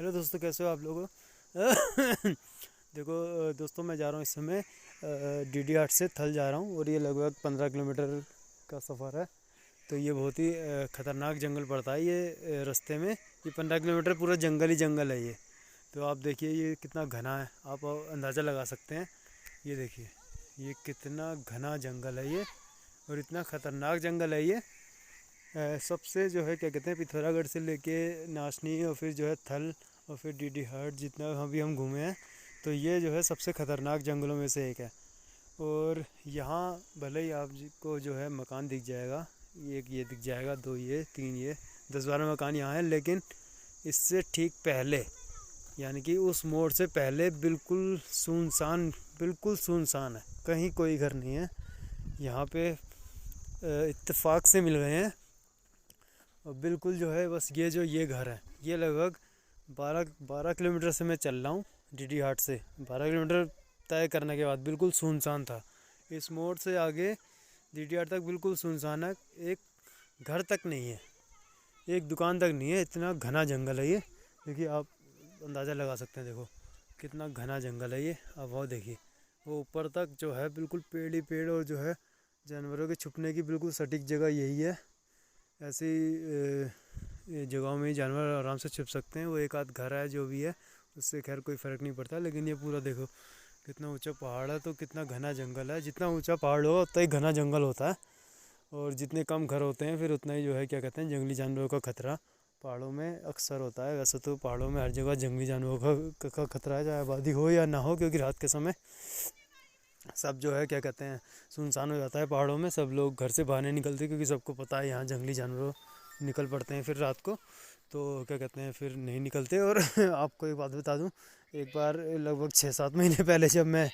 Hello दोस्तों, कैसे हो आप लोग? देखो दोस्तों, मैं जा रहा हूँ इस समय डीडी हाट से थल जा रहा हूँ और ये लगभग 15 किलोमीटर का सफ़र है। तो ये बहुत ही ख़तरनाक जंगल पड़ता है ये रास्ते में। ये 15 किलोमीटर पूरा जंगल ही जंगल है ये। तो आप देखिए ये कितना घना है, आप अंदाज़ा लगा सकते हैं। ये देखिए ये कितना घना जंगल है ये, और इतना ख़तरनाक जंगल है ये। सबसे जो है क्या कहते हैं, पिथौरागढ़ से लेके नाचनी और फिर जो है थल और फिर डीडी हाट, जितना अभी हम घूमे हैं, तो ये जो है सबसे ख़तरनाक जंगलों में से एक है। और यहाँ भले ही आपको जो है मकान दिख जाएगा, एक ये दिख जाएगा, दो ये, तीन ये, 10-12 मकान यहाँ हैं, लेकिन इससे ठीक पहले यानी कि उस मोड़ से पहले बिल्कुल सुनसान है, कहीं कोई घर नहीं है। यहाँ पे इत्तेफाक से मिल गए हैं और बिल्कुल जो है बस ये घर है। ये लगभग 12 किलोमीटर से मैं चल रहा हूँ डीडी हाट से। 12 किलोमीटर तय करने के बाद बिल्कुल सुनसान था। इस मोड़ से आगे डीडी हाट तक बिल्कुल सुनसान है, एक घर तक नहीं है, एक दुकान तक नहीं है। इतना घना जंगल है ये। देखिए आप अंदाज़ा लगा सकते हैं, देखो कितना घना जंगल है ये। अब वो देखिए वो ऊपर तक जो है बिल्कुल पेड़ ही पेड़, और जो है जानवरों के छुपने की बिल्कुल सटीक जगह यही है। ऐसी जगहों में जानवर आराम से छुप सकते हैं। वो एक आध घर है जो भी है, उससे खैर कोई फ़र्क नहीं पड़ता। लेकिन ये पूरा देखो कितना ऊंचा पहाड़ है, तो कितना घना जंगल है। जितना ऊंचा पहाड़ होगा उतना ही घना जंगल होता है, और जितने कम घर होते हैं फिर उतना ही जो है क्या कहते हैं, जंगली जानवरों का खतरा पहाड़ों में अक्सर होता है। वैसे तो पहाड़ों में हर जगह जंगली जानवरों का खतरा है, चाहे आबादी हो या ना हो, क्योंकि रात के समय सब जो है क्या कहते हैं सुनसान हो जाता है पहाड़ों में। सब लोग घर से बाहर नहीं निकलते, क्योंकि सबको पता है यहाँ जंगली जानवर निकल पड़ते हैं फिर रात को, तो क्या कहते हैं फिर नहीं निकलते। और आपको एक बात बता दूं, एक बार लगभग 6-7 महीने पहले जब मैं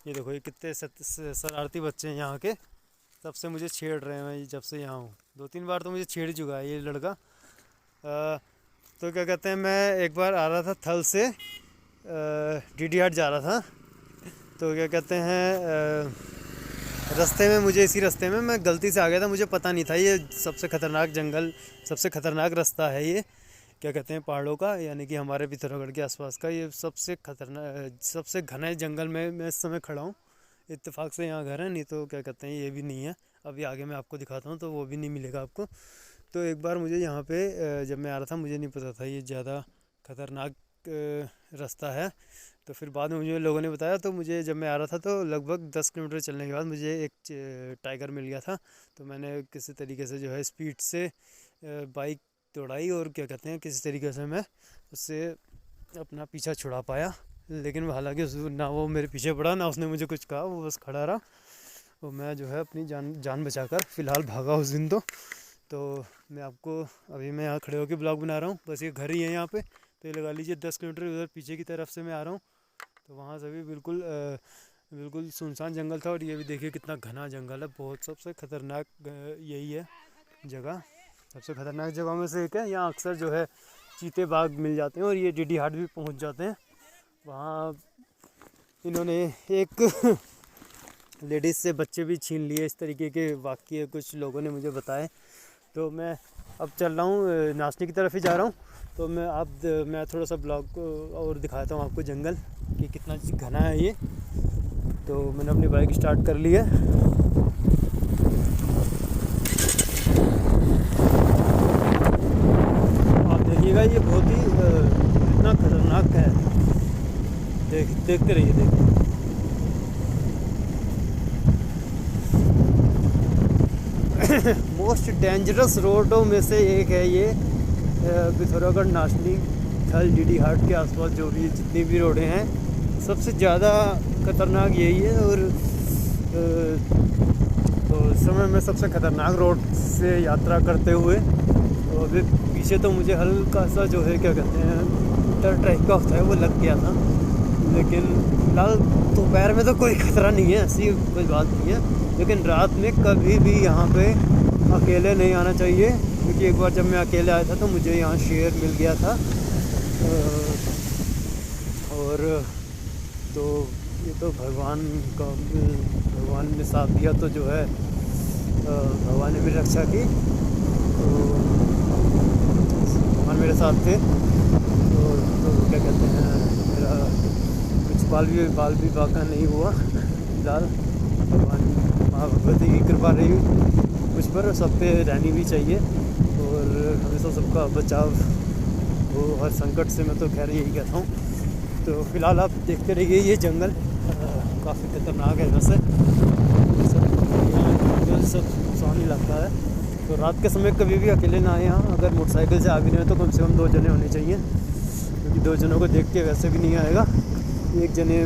ये देखो ये कितने शरारती बच्चे हैं यहाँ के, तब से मुझे छेड़ रहे हैं। मैं जब से यहाँ हूँ 2-3 बार तो मुझे छेड़ चुका है ये लड़का। तो क्या कहते हैं, मैं एक बार आ रहा था थल से डीडी हाट जा रहा था, तो क्या कहते हैं रास्ते में मुझे, इसी रास्ते में मैं गलती से आ गया था। मुझे पता नहीं था ये सबसे ख़तरनाक जंगल, सबसे ख़तरनाक रास्ता है ये क्या कहते हैं पहाड़ों का, यानी कि हमारे पिथौरागढ़ के आसपास का ये सबसे ख़तरनाक, सबसे घने जंगल में मैं इस समय खड़ा हूँ। इत्तेफाक से यहाँ घर है, नहीं तो क्या कहते हैं ये भी नहीं है। अभी आगे मैं आपको दिखाता हूँ तो वो भी नहीं मिलेगा आपको। तो एक बार मुझे यहाँ पे जब मैं आ रहा था, मुझे नहीं पता था ये ज़्यादा ख़तरनाक रास्ता है। तो फिर बाद में मुझे लोगों ने बताया, तो मुझे जब मैं आ रहा था तो लगभग 10 किलोमीटर चलने के बाद मुझे एक टाइगर मिल गया था। तो मैंने किसी तरीके से जो है स्पीड से बाइक दौड़ाई, और क्या कहते हैं किसी तरीके से मैं उससे अपना पीछा छुड़ा पाया। लेकिन हालांकि ना वो मेरे पीछे पड़ा, ना उसने मुझे कुछ कहा, वो बस खड़ा रहा। और मैं जो है अपनी जान बचाकर फ़िलहाल भागा उस दिन। तो मैं आपको अभी मैं यहाँ खड़े होकर ब्लॉग बना रहा हूँ, बस ये घर ही है यहाँ पे। तो ये लगा लीजिए 10 किलोमीटर उधर पीछे की तरफ से मैं आ रहा हूँ, तो वहाँ से भी बिल्कुल सुनसान जंगल था। और ये भी देखिए कितना घना जंगल है, बहुत सबसे ख़तरनाक यही है जगह। सबसे ख़तरनाक जगहों में से एक है। यहाँ अक्सर जो है चीते बाघ मिल जाते हैं, और ये डीडी हाट भी पहुँच जाते हैं। वहाँ इन्होंने एक लेडीज़ से बच्चे भी छीन लिए, इस तरीके के वाक़ये कुछ लोगों ने मुझे बताए। तो मैं अब चल रहा हूँ नाचने की तरफ ही जा रहा हूँ। तो मैं थोड़ा सा ब्लॉग को और दिखाता हूँ आपको जंगल कि कितना घना है ये। तो मैंने अपनी बाइक स्टार्ट कर ली है। आप देखिएगा ये बहुत ही इतना खतरनाक है, देखते रहिए। देखिए मोस्ट डेंजरस रोडों में से एक है ये पिथौरागढ़ नाचनी थल डीडी हाट के आसपास जो भी जितनी भी रोडें हैं, सबसे ज़्यादा खतरनाक यही है। और तो इस समय मैं सबसे ख़तरनाक रोड से यात्रा करते हुए, तो अभी पीछे तो मुझे हल्का सा जो है क्या कहते हैं डर टाइप का होता है वो लग गया था। लेकिन फिलहाल दोपहर में तो कोई ख़तरा नहीं है, ऐसी कोई बात नहीं है। लेकिन रात में कभी भी यहाँ पे अकेले नहीं आना चाहिए, क्योंकि एक बार जब मैं अकेले आया था तो मुझे यहाँ शेर मिल गया था। और तो ये तो भगवान ने साथ दिया, तो जो है भगवान ने मेरी रक्षा की। तो साथ थे। तो क्या कहते हैं, मेरा कुछ बाल भी बाका नहीं हुआ फिलहाल। भगवान माँ भगवती की कृपा रही मुझ पर, सब पे रहनी भी चाहिए और हमेशा सबका बचाव हो हर संकट से, मैं तो खैर यही कहता हूँ। तो फिलहाल आप देखते रहिए, ये जंगल काफ़ी खतरनाक है वैसे, सब सुहानी लगता है। तो रात के समय कभी भी अकेले ना आए यहाँ, अगर मोटरसाइकिल से आ भी रहे हैं तो कम से कम 2 जने होने चाहिए, क्योंकि 2 जनों को देख के वैसे भी नहीं आएगा एक जने,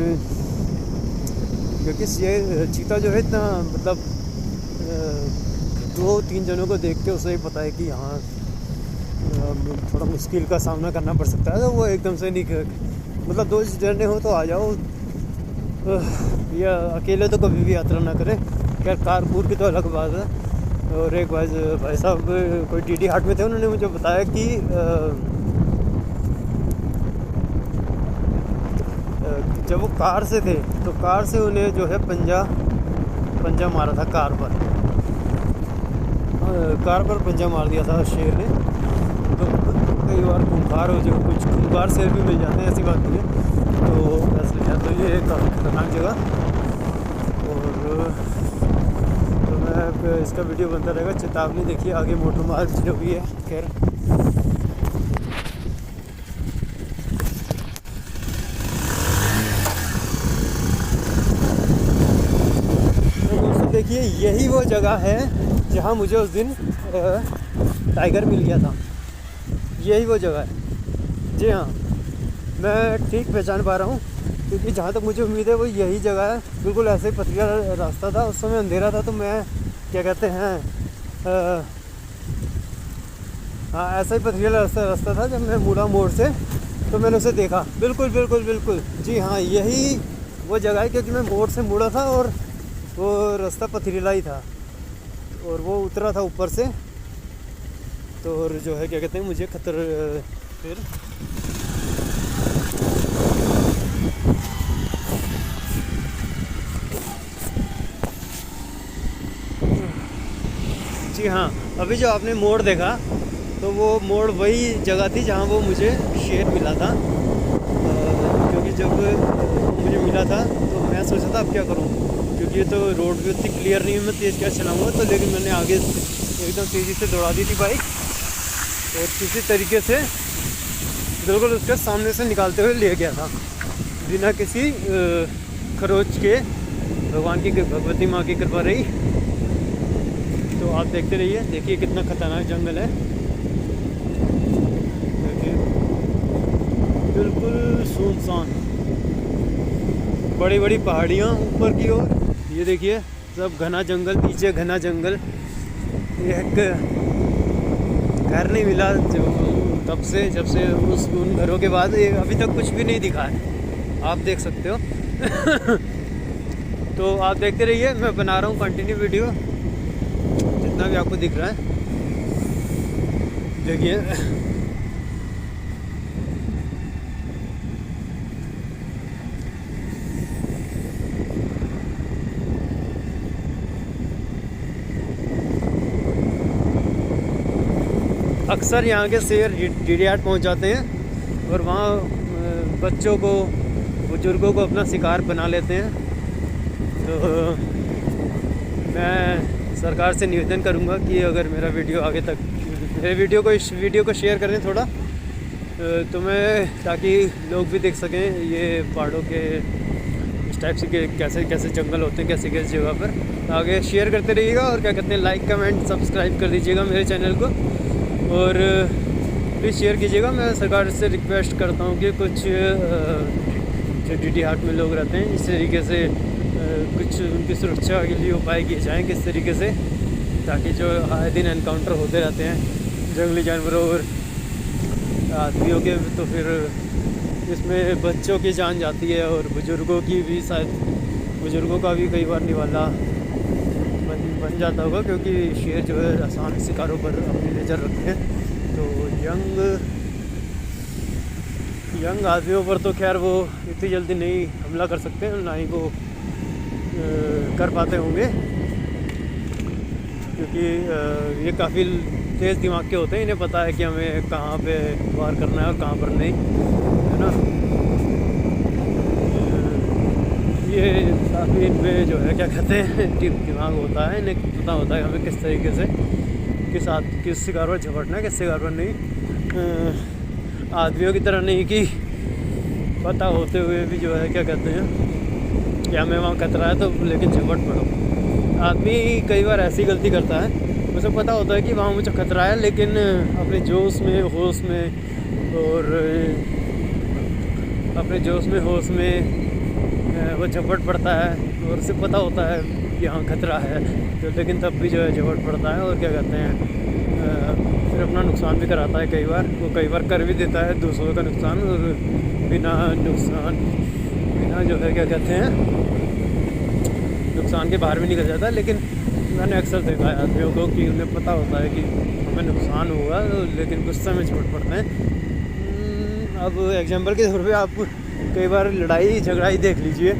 क्योंकि ये चीता जो है इतना मतलब 2-3 जनों को देख के उसे ही पता है कि यहाँ थोड़ा मुश्किल का सामना करना पड़ सकता है। तो वो एकदम से नहीं, मतलब 2 जने हो तो आ जाओ, या अकेले तो कभी भी यात्रा ना करें। खैर कारपूर की तो अलग बात है। और एक भाई साहब कोई टीटी हाट में थे, उन्होंने मुझे बताया कि जब वो कार से थे तो कार से उन्हें जो है पंजा मारा था, कार पर पंजा मार दिया था शेर ने। तो कई बार खूंखार हो, जो कुछ खूंखार शेर भी मिल जाते हैं, ऐसी बात नहीं है। तो ऐसे है, तो ये काफ़ी खतरनाक जगह। और तो मैं इसका वीडियो बनता रहेगा। चेतावनी देखिए, आगे मोटर मार्ग जो भी है। खैर देखिए, यही वो जगह है जहाँ मुझे उस दिन टाइगर मिल गया था। यही वो जगह है, जी हाँ, मैं ठीक पहचान पा रहा हूँ, क्योंकि जहाँ तक मुझे उम्मीद है वो यही जगह है। बिल्कुल ऐसे ही पथरीला रास्ता था, उस समय अंधेरा था, तो मैं क्या कहते हैं, हाँ ऐसा ही पथरीला रास्ता था। जब मैं मुड़ा मोड़ से तो मैंने उसे देखा। बिल्कुल जी हाँ, यही वो जगह है, क्योंकि मैं मोड़ से मुड़ा था और वो रास्ता पथरीला ही था और वो उतरा था ऊपर से। तो और जो है क्या कहते हैं, मुझे फिर जी हाँ, अभी जो आपने मोड़ देखा, तो वो मोड़ वही जगह थी जहाँ वो मुझे शेर मिला था। क्योंकि जब मुझे मिला था तो मैं सोचा था अब क्या करूँ, क्योंकि ये तो रोड भी उतनी क्लियर नहीं है, मैं तेज़ क्या चलाऊँगा। तो लेकिन मैंने आगे एकदम तेज़ी से दौड़ा दी थी बाइक, और किसी तरीके से बिल्कुल उसके सामने से निकालते हुए ले गया था, बिना किसी खरोच के। भगवान की भगवती माँ की कृपा रही। तो आप देखते रहिए, देखिए कितना खतरनाक जंगल है। देखिए बिल्कुल सुनसान, बड़ी बड़ी पहाड़ियाँ ऊपर की ओर, ये देखिए सब घना जंगल, पीछे घना जंगल। एक घर नहीं मिला जो तब से, जब से उन घरों के बाद अभी तक कुछ भी नहीं दिखा है, आप देख सकते हो। तो आप देखते रहिए, मैं बना रहा हूँ कंटिन्यू वीडियो, जितना भी आपको दिख रहा है। देखिए अक्सर यहाँ के शेर टीटी हाट पहुँच जाते हैं और वहाँ बच्चों को, बुजुर्गों को अपना शिकार बना लेते हैं। तो मैं सरकार से निवेदन करूँगा कि अगर मेरा वीडियो आगे तक, मेरे इस वीडियो को शेयर करें थोड़ा, तो मैं, ताकि लोग भी देख सकें ये पहाड़ों के इस टाइप से कैसे कैसे जंगल होते हैं, कैसे कैसे जगह पर। आगे शेयर करते रहिएगा, और क्या कहते हैं, लाइक कमेंट सब्सक्राइब कर दीजिएगा मेरे चैनल को, और प्लीज़ शेयर कीजिएगा। मैं सरकार से रिक्वेस्ट करता हूँ कि कुछ जो टीटी हाट में लोग रहते हैं, इस तरीके से कुछ उनकी सुरक्षा के लिए उपाय किए जाएँ किस तरीके से, ताकि जो आए दिन एनकाउंटर होते रहते हैं जंगली जानवरों और आदमियों के, तो फिर इसमें बच्चों की जान जाती है और बुज़ुर्गों की भी, शायद बुज़ुर्गों का भी कई बार निवाला बन जाता होगा, क्योंकि शेर जो है आसान शिकारों पर अपनी नज़र रखते हैं। तो यंग आदमियों पर तो खैर वो इतनी जल्दी नहीं हमला कर सकते, ना ही वो कर पाते होंगे, क्योंकि ये काफ़ी तेज़ दिमाग के होते हैं, इन्हें पता है कि हमें कहाँ पे वार करना है और कहाँ पर नहीं, है ना। ये काफ़ी इनमें जो है क्या कहते हैं दिमाग होता है, इन्हें पता होता है हमें किस तरीके से किस शिकार पर झपटना है, किस शिकार पर नहीं। आदमियों की तरह नहीं कि पता होते हुए भी जो है क्या कहते हैं कि हमें वहाँ खतरा है तो लेकिन झपट पड़ो। आदमी कई बार ऐसी गलती करता है, उसे पता होता है कि वहाँ मुझे खतरा है, लेकिन अपने जोश में होश में वो झपट पड़ता है, और उसे पता होता है कि हाँ खतरा है तो, लेकिन तब भी जो है झपट पड़ता है और क्या कहते हैं फिर अपना नुकसान भी कराता है। कई बार कर भी देता है दूसरों का नुकसान, और बिना जो है क्या कहते हैं नुकसान के बाहर भी निकल जाता है। लेकिन मैंने अक्सर देखा है आदमियों को कि उन्हें पता होता है कि हमें नुकसान होगा, लेकिन गुस्से में झपट पड़ते हैं। अब एग्जाम्पल के तौर पे आप कई बार लड़ाई झगड़ा ही देख लीजिए,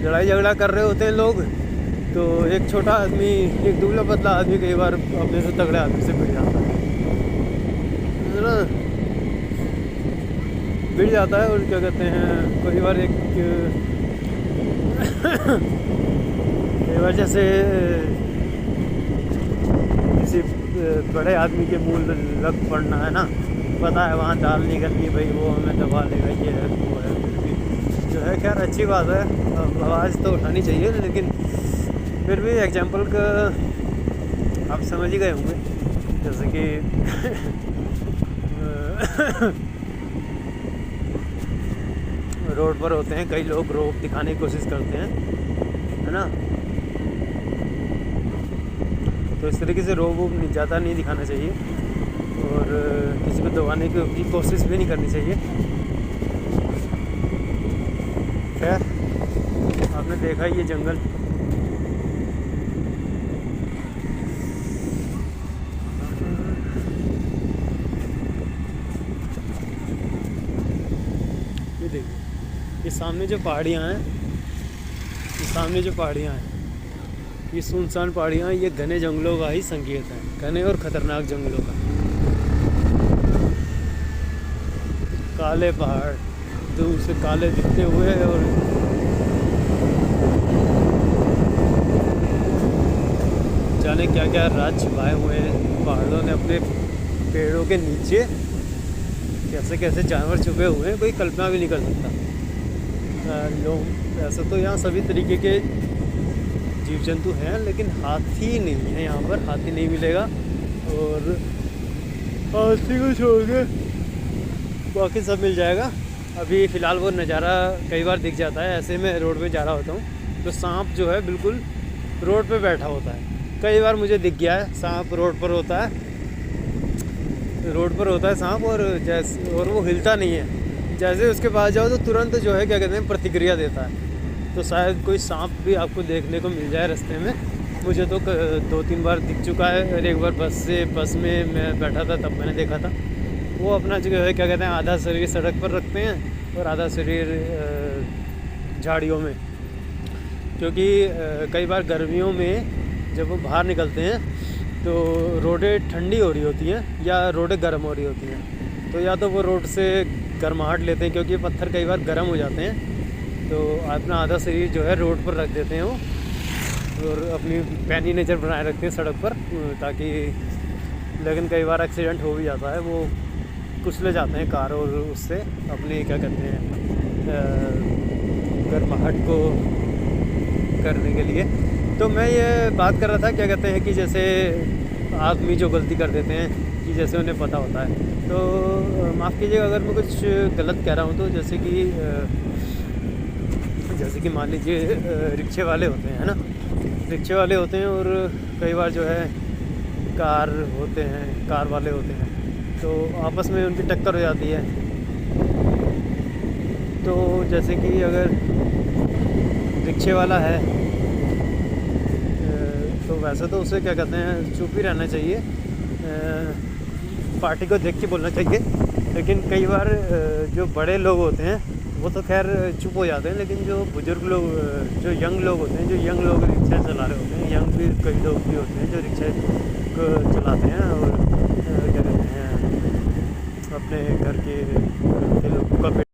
लड़ाई झगड़ा कर रहे होते हैं लोग, तो एक छोटा आदमी, एक दुबला पतला आदमी कई बार अपने से तगड़े आदमी से भिड़ जाता है ना, भिड़ जाता है। और क्या कहते हैं कई बार जैसे किसी बड़े आदमी के मुंह लग पड़ना है ना, पता है वहाँ दाल निकलनी, भाई वो हमें दबा लेगा, ये है वो है, फिर भी जो है खैर अच्छी बात है, आवाज़ तो उठानी चाहिए, लेकिन फिर भी एग्जाम्पल का आप समझ ही गए होंगे। जैसे कि रोड पर होते हैं कई लोग, रोक दिखाने की कोशिश करते हैं, है ना। तो इस तरीके से रोक ज़्यादा नहीं दिखाना चाहिए, और किसी को दबाने की कोशिश भी नहीं करनी चाहिए। खैर आपने देखा ये जंगल, ये देखिए, ये सामने जो पहाड़ियाँ हैं, ये सुनसान पहाड़ियाँ, ये घने जंगलों का ही संकेत है, घने और ख़तरनाक जंगलों का। काले पहाड़ दूर से काले दिखते हुए, और जाने क्या क्या राज छिपाए हुए हैं पहाड़ों ने अपने पेड़ों के नीचे, कैसे कैसे जानवर छुपे हुए हैं, कोई कल्पना भी नहीं कर सकता। लोग ऐसा तो यहाँ सभी तरीके के जीव जंतु हैं, लेकिन हाथी नहीं है यहाँ पर, हाथी नहीं मिलेगा, और हाथी को छोड़ के बाकी सब मिल जाएगा। अभी फ़िलहाल वो नज़ारा कई बार दिख जाता है, ऐसे मैं रोड पे जा रहा होता हूँ तो सांप जो है बिल्कुल रोड पे बैठा होता है, कई बार मुझे दिख गया है। सांप रोड पर होता है सांप, और वो हिलता नहीं है, जैसे उसके पास जाओ तो तुरंत जो है क्या कहते हैं प्रतिक्रिया देता है। तो शायद कोई सांप भी आपको देखने को मिल जाए रास्ते में। मुझे तो 2-3 बार दिख चुका है, और एक बार बस में मैं बैठा था तब मैंने देखा था। वो अपना जो है क्या कहते हैं आधा शरीर सड़क पर रखते हैं और आधा शरीर झाड़ियों में, क्योंकि कई बार गर्मियों में जब वो बाहर निकलते हैं तो रोडें ठंडी हो रही होती हैं या रोडें गर्म हो रही होती हैं, तो या तो वो रोड से गर्माहट लेते हैं, क्योंकि पत्थर कई बार गर्म हो जाते हैं, तो अपना आधा शरीर जो है रोड पर रख देते हैं वो, और अपनी पैनी नज़र बनाए रखते हैं सड़क पर, ताकि, लेकिन कई बार एक्सीडेंट हो भी जाता है, वो कुचले जाते हैं कार, और उससे अपनी क्या कहते हैं गर्माहट को करने के लिए। तो मैं ये बात कर रहा था क्या कहते हैं कि जैसे आदमी जो गलती कर देते हैं कि जैसे उन्हें पता होता है, तो माफ़ कीजिएगा अगर मैं कुछ गलत कह रहा हूँ, तो जैसे कि मान लीजिए रिक्शे वाले होते हैं, है ना, रिक्शे वाले होते हैं, और कई बार जो है कार वाले होते हैं, तो आपस में उनकी टक्कर हो जाती है। तो जैसे कि अगर रिक्शे वाला है तो वैसे तो उसे क्या कहते हैं चुप ही रहना चाहिए, पार्टी को देख के बोलना चाहिए। लेकिन कई बार जो बड़े लोग होते हैं वो तो खैर चुप हो जाते हैं, लेकिन जो बुजुर्ग लोग, जो यंग लोग होते हैं, जो यंग लोग रिक्शा चला रहे होते हैं, यंग भी कई लोग भी होते हैं जो रिक्शा चलाते हैं और क्या कहते हैं अपने घर के लोगों का